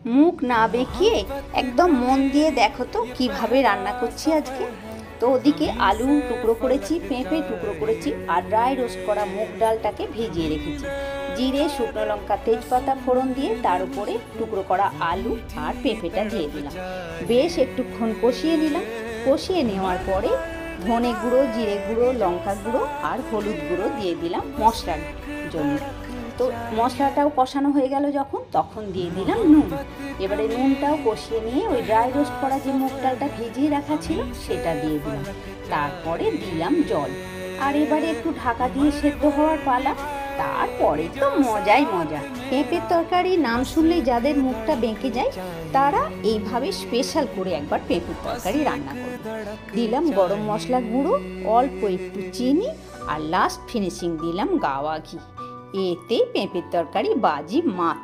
মুখ না বেঁকিয়ে একদম মন দিয়ে দেখো তো কিভাবে রান্না করছি আজকে। তো ওদিকে আলু টুকরো করেছি, পেঁপে টুকরো করেছি, আর ড্রাই রোস্ট করা মুগ ডালটাকে ভিজিয়ে রেখেছি। জিরে, শুকনো লঙ্কা, তেজপাতা ফোড়ন দিয়ে তার উপরে টুকরো করা আলু আর পেঁপেটা দিয়ে দিলাম। বেশ একটুক্ষণ কষিয়ে নিলাম। কষিয়ে নেওয়ার পরে ধনে গুঁড়ো, জিরে গুঁড়ো, লঙ্কা গুঁড়ো আর হলুদ গুঁড়ো দিয়ে দিলাম মশলার জন্য। তো মশলাটাও কষানো হয়ে গেল যখন, তখন দিয়ে দিলাম নুন। এবারে নুনটাও কষিয়ে নিয়ে ওই ড্রাই রোস্ট করা যে মুগ ডালটা ভিজিয়ে রাখা ছিল সেটা দিয়ে দিলাম। তারপরে দিলাম জল। আর এবারে একটু ঢাকা দিয়ে সেদ্ধ হওয়ার পালা। তারপরে তো মজাই মজা। পেঁপের তরকারি নাম শুনলেই যাদের মুখটা বেঁকে যায় তারা এইভাবে স্পেশাল করে একবার পেঁপের তরকারি রান্না করবে। দিলাম গরম মশলা গুঁড়ো, অল্প একটু চিনি, আর লাস্ট ফিনিশিং দিলাম গাওয়া ঘি। এতেই পেঁপের তরকারি বাজি মাত।